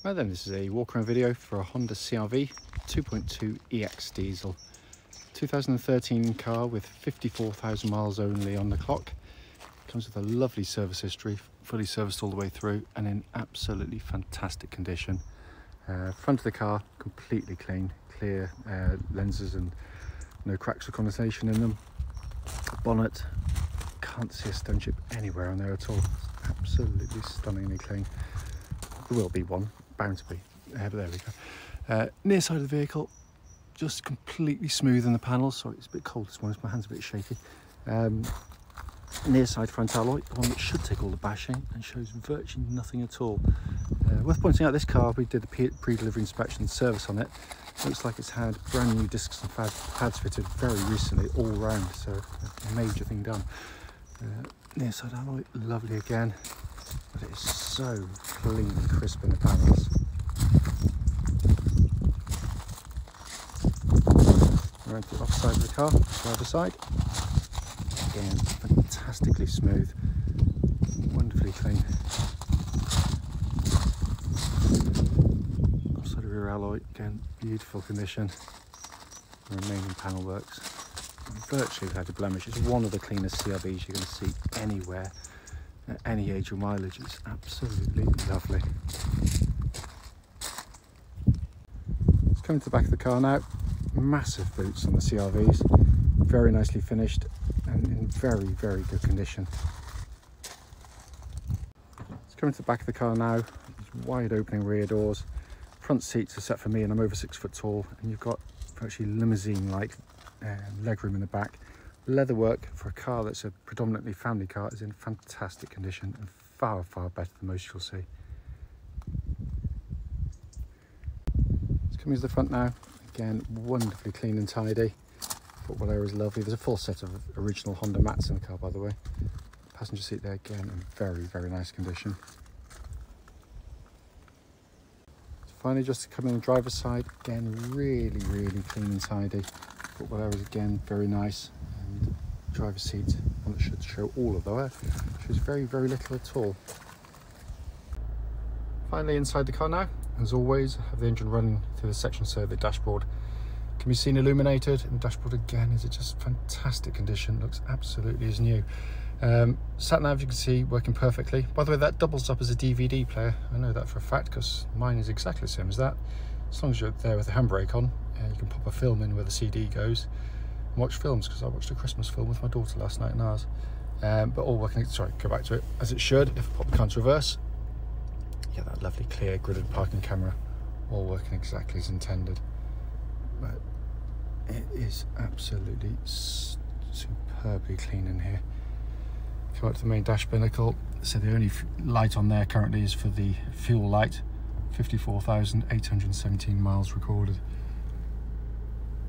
Right then, this is a walk around video for a Honda CR-V 2.2 EX diesel. 2013 car with 54,000 miles only on the clock. Comes with a lovely service history, fully serviced all the way through and in absolutely fantastic condition. Front of the car completely clean, clear lenses and no cracks or condensation in them. Bonnet, can't see a stone chip anywhere on there at all. It's absolutely stunningly clean. There will be one, bound to be, but there we go. Near side of the vehicle, just completely smooth in the panels. Sorry, it's a bit cold this morning, my hand's a bit shaky. Near side front alloy, the one that should take all the bashing and shows virtually nothing at all. Worth pointing out, this car, we did a pre-delivery inspection and service on it. Looks like it's had brand new discs and pads fitted very recently, all round, so a major thing done. Near side alloy, lovely again, but it is so clean and crisp in the panels. Around the off side of the car, driver side. Again, fantastically smooth, wonderfully clean. Offside of rear alloy, again, beautiful condition. The remaining panel works virtually without a blemish. It's one of the cleanest CR-Vs you're going to see anywhere at any age or mileage. It's absolutely lovely. Let's come to the back of the car now. Massive boots on the CR-Vs, very nicely finished and in very, very good condition. Let's come to the back of the car now. These wide opening rear doors. Front seats are set for me and I'm over 6 foot tall, and you've got virtually limousine-like legroom in the back. Leatherwork for a car that's a predominantly family car is in fantastic condition and far, far better than most you'll see. Let's come into the front now. Again, wonderfully clean and tidy. Footwell area is lovely. There's a full set of original Honda mats in the car, by the way. Passenger seat there, again, in very, very nice condition. So finally, just to come in the driver's side, again, really, really clean and tidy. Footwell area is again very nice, and driver's seat, one that should show all of the wear, shows very, very little at all. Finally, inside the car now, as always, I have the engine running through the section so the dashboard can be seen illuminated, and the dashboard again is in just fantastic condition, looks absolutely as new. Sat nav, you can see, working perfectly. By the way, that doubles up as a DVD player. I know that for a fact because mine is exactly the same as that. As long as you're there with the handbrake on, you can pop a film in where the CD goes and watch films, because I watched a Christmas film with my daughter last night in ours. But all working, sorry, go back to it, as it should. If I pop the car into reverse, yeah, that lovely clear gridded parking camera, all working exactly as intended. But it is absolutely superbly clean in here. Go up to the main dash binnacle. So the only light on there currently is for the fuel light. 54,817 miles recorded.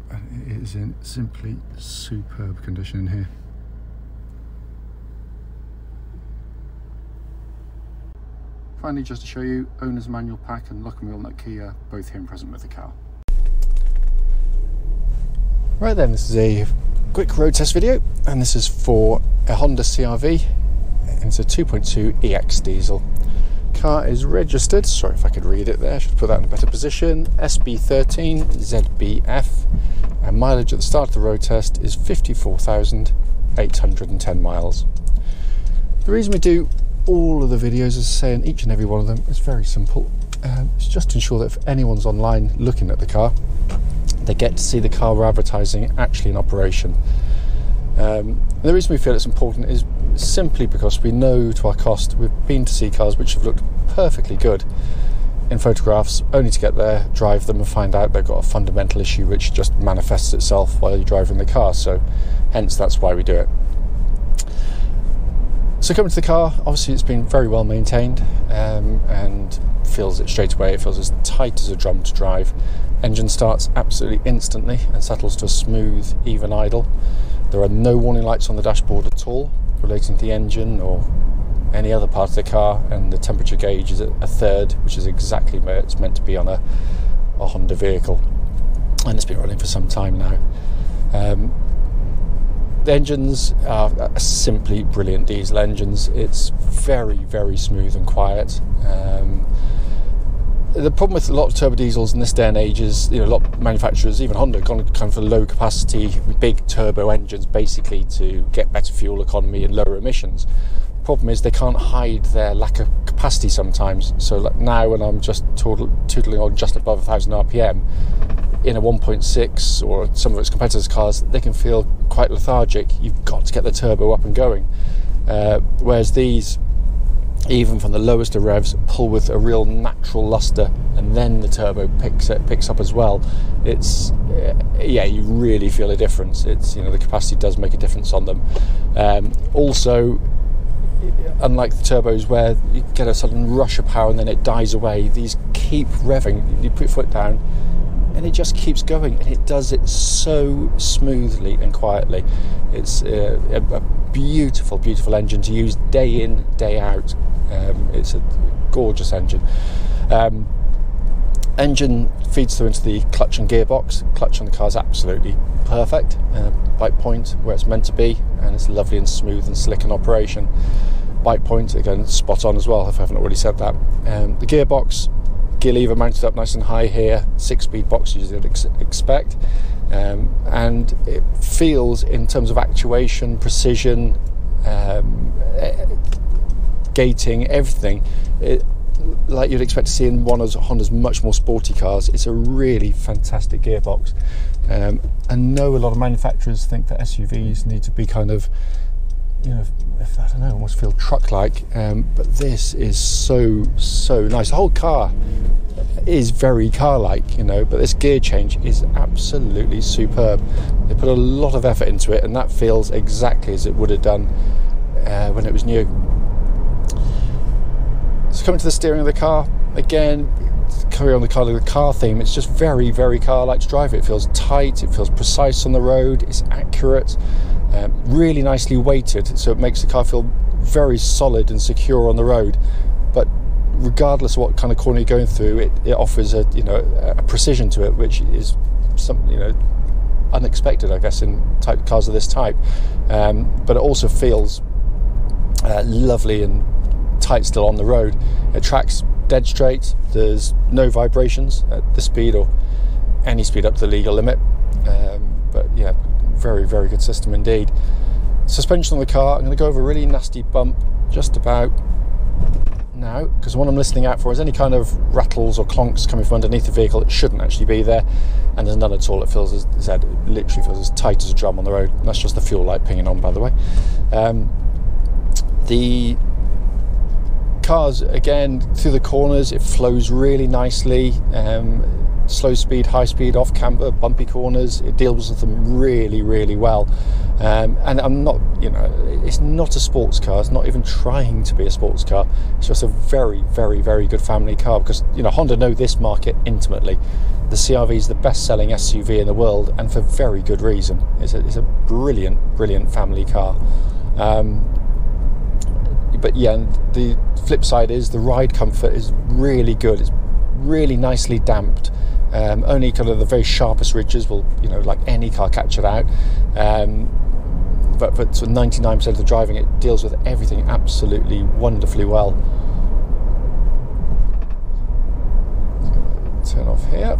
And it is in simply superb condition in here. Finally, just to show you, owner's manual pack and lock and wheel nut key are both here and present with the car. Right then, this is a quick road test video, and this is for a Honda CR-V, and it's a 2.2 EX diesel. Car is registered, sorry if I could read it there, I should put that in a better position, SB13ZBF, and mileage at the start of the road test is 54,810 miles. The reason we do all of the videos, as I say, in each and every one of them, is very simple. It's just to ensure that if anyone's online looking at the car, they get to see the car we're advertising actually in operation. And the reason we feel it's important is simply because we know to our cost we've been to see cars which have looked perfectly good in photographs, only to get there, drive them and find out they've got a fundamental issue which just manifests itself while you're driving the car. So hence that's why we do it. So coming to the car, obviously it's been very well maintained, and feels it straight away. It feels as tight as a drum to drive. Engine starts absolutely instantly and settles to a smooth, even idle. There are no warning lights on the dashboard at all relating to the engine or any other part of the car, and the temperature gauge is at a third, which is exactly where it's meant to be on a Honda vehicle, and it's been running for some time now. The engines are simply brilliant diesel engines. It's very, very smooth and quiet. the problem with a lot of turbo diesels in this day and age is, a lot of manufacturers, even Honda, gone kind of for low capacity, big turbo engines, basically to get better fuel economy and lower emissions. Problem is they can't hide their lack of capacity sometimes. So like now, when I'm just tootling on just above 1,000 RPM in a 1.6 or some of its competitors' cars, they can feel quite lethargic. You've got to get the turbo up and going. Whereas these, even from the lowest of revs, pull with a real natural luster, and then the turbo picks up as well. It's you really feel a difference. It's the capacity does make a difference on them. Also, unlike the turbos where you get a sudden rush of power and then it dies away, these keep revving. You put your foot down and it just keeps going, and it does it so smoothly and quietly. It's a beautiful, beautiful engine to use day in, day out. It's a gorgeous engine. Engine feeds through into the clutch and gearbox. Clutch on the car is absolutely perfect. Bite point where it's meant to be, and it's lovely and smooth and slick in operation. Bite point, again, spot on as well, if I haven't already said that. The gearbox, gear lever mounted up nice and high here, 6-speed box as you'd expect. And it feels, in terms of actuation, precision, gating, everything, like you'd expect to see in one of Honda's much more sporty cars. It's a really fantastic gearbox. I know a lot of manufacturers think that SUVs need to be kind of, I don't know, almost feel truck-like, but this is so nice. The whole car is very car-like, but this gear change is absolutely superb. They put a lot of effort into it, and that feels exactly as it would have done when it was new. So coming to the steering of the car, again, carry on the car theme, it's just very, very car-like to drive. It feels tight, it feels precise on the road, it's accurate, really nicely weighted, so it makes the car feel very solid and secure on the road. But regardless of what kind of corner you're going through, it offers a precision to it, which is unexpected, I guess, in cars of this type. But it also feels lovely and tight still on the road. It tracks dead straight. There's no vibrations at the speed or any speed up to the legal limit. But yeah, very, very good system indeed. Suspension on the car, I'm going to go over a really nasty bump just about now, because what I'm listening out for is any kind of rattles or clonks coming from underneath the vehicle. It shouldn't actually be there, and there's none at all. It feels, as I said, it literally feels as tight as a drum on the road. That's just the fuel light pinging on, by the way. The cars, again, through the corners, it flows really nicely. Slow speed, high speed, off camber, bumpy corners, it deals with them really, really well. And I'm not, it's not a sports car. It's not even trying to be a sports car. It's just a very, very, very good family car, because Honda know this market intimately. The CR-V is the best-selling SUV in the world, and for very good reason. It's a brilliant, brilliant family car. But yeah, the flip side is the ride comfort is really good. It's really nicely damped. Only kind of the very sharpest ridges will, like any car, catch it out. But for 99% of the driving, it deals with everything absolutely wonderfully well. Turn off here.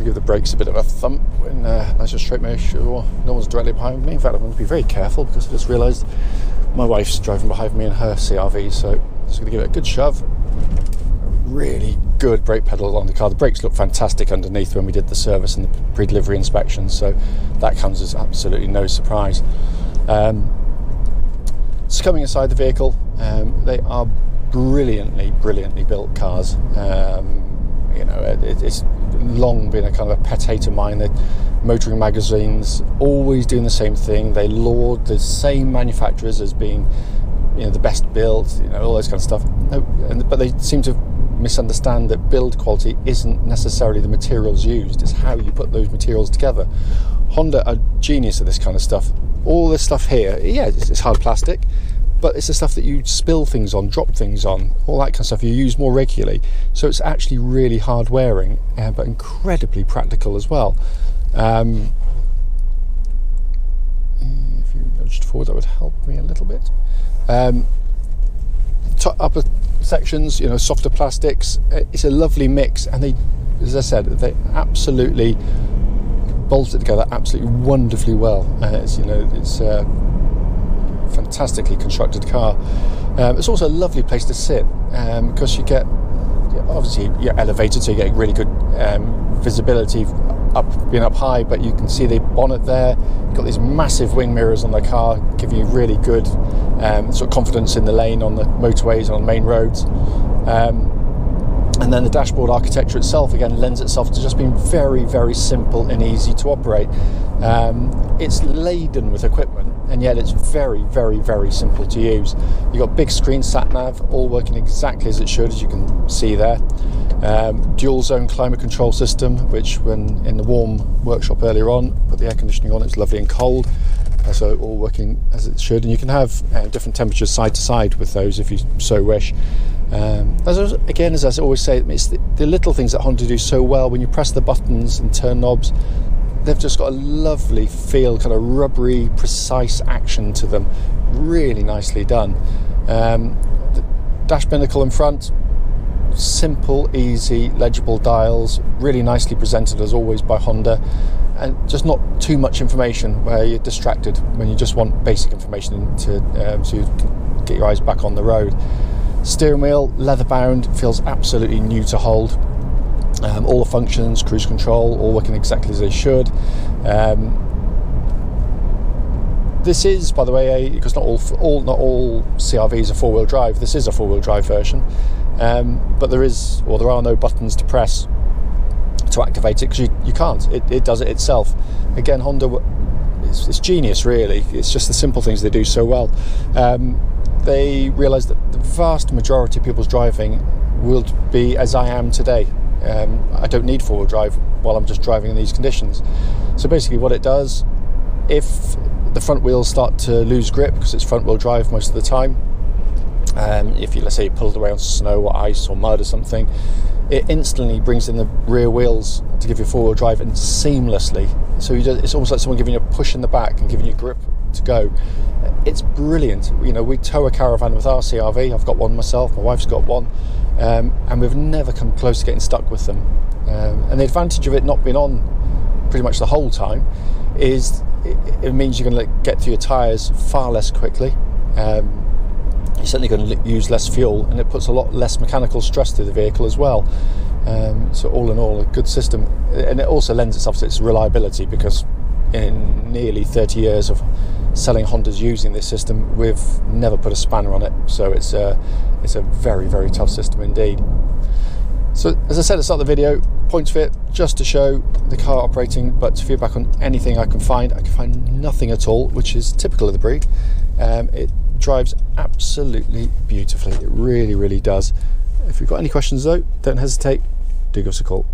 Give the brakes a bit of a thump when I just straight make sure no one's directly behind me. In fact, I'm going to be very careful, because I just realised my wife's driving behind me in her CR-V, so I'm just going to give it a good shove. Really good brake pedal on the car. The brakes look fantastic underneath when we did the service and the pre-delivery inspection, so that comes as absolutely no surprise. So coming inside the vehicle, they are brilliantly built cars. It's long been a kind of a pet hate of mine. The motoring magazines always doing the same thing. They laud the same manufacturers as being, the best built, all those kind of stuff. But they seem to misunderstand that build quality isn't necessarily the materials used. It's how you put those materials together. Honda are genius at this kind of stuff. All this stuff here, yeah, it's hard plastic, but it's the stuff that you spill things on, drop things on, all that kind of stuff you use more regularly. So it's actually really hard wearing, but incredibly practical as well. If you nudged forward, that would help me a little bit. Upper sections, you know, softer plastics. It's a lovely mix, and they, as I said, they absolutely bolt it together absolutely wonderfully well. It's, you know, it's a fantastically constructed car. It's also a lovely place to sit, because you get, obviously you're elevated, so you're getting really good visibility being up high, but you can see the bonnet there. You've got these massive wing mirrors on the car, give you really good sort of confidence in the lane on the motorways and on main roads. And then the dashboard architecture itself, again, lends itself to just being very, very simple and easy to operate. It's laden with equipment, and yet it's very, very, very simple to use. You've got big screen sat-nav, all working exactly as it should, as you can see there. Dual zone climate control system, which when in the warm workshop earlier on, put the air conditioning on, it's lovely and cold. So all working as it should, and you can have different temperatures side to side with those if you so wish. As I always say, it's the little things that Honda do so well. When you press the buttons and turn knobs, they've just got a lovely feel, kind of rubbery, precise action to them. Really nicely done. The dash binnacle in front, simple, easy, legible dials, really nicely presented as always by Honda, and just not too much information where you're distracted when you just want basic information to so you can get your eyes back on the road. Steering wheel, leather bound, feels absolutely new to hold. All the functions, cruise control, all working exactly as they should. This is, by the way, because not all CR-Vs are four-wheel drive. This is a four-wheel drive version, but there are no buttons to press to activate it, because you can't. It does it itself. Again, Honda, it's genius, really. It's just the simple things they do so well. They realise that the vast majority of people's driving will be as I am today. I don't need four-wheel drive while I'm just driving in these conditions. So basically what it does, if the front wheels start to lose grip, because it's front-wheel drive most of the time, if you, let's say, you pulled away on snow or ice or mud or something, it instantly brings in the rear wheels to give you four-wheel drive, and seamlessly. So it's almost like someone giving you a push in the back and giving you grip to go. It's brilliant. You know, we tow a caravan with our CR-V. I've got one myself, my wife's got one, and we've never come close to getting stuck with them. And the advantage of it not being on pretty much the whole time is it means you're going to get through your tyres far less quickly. You're certainly going to use less fuel, and it puts a lot less mechanical stress through the vehicle as well. So all in all, a good system, and it also lends itself to its reliability, because in nearly 30 years of selling Hondas using this system, we've never put a spanner on it. So it's a very, very tough system indeed. So as I said at the start of the video, points fit just to show the car operating, but to feedback on anything I can find nothing at all, which is typical of the breed. It drives absolutely beautifully. It really, really does. If you've got any questions though, don't hesitate, do give us a call.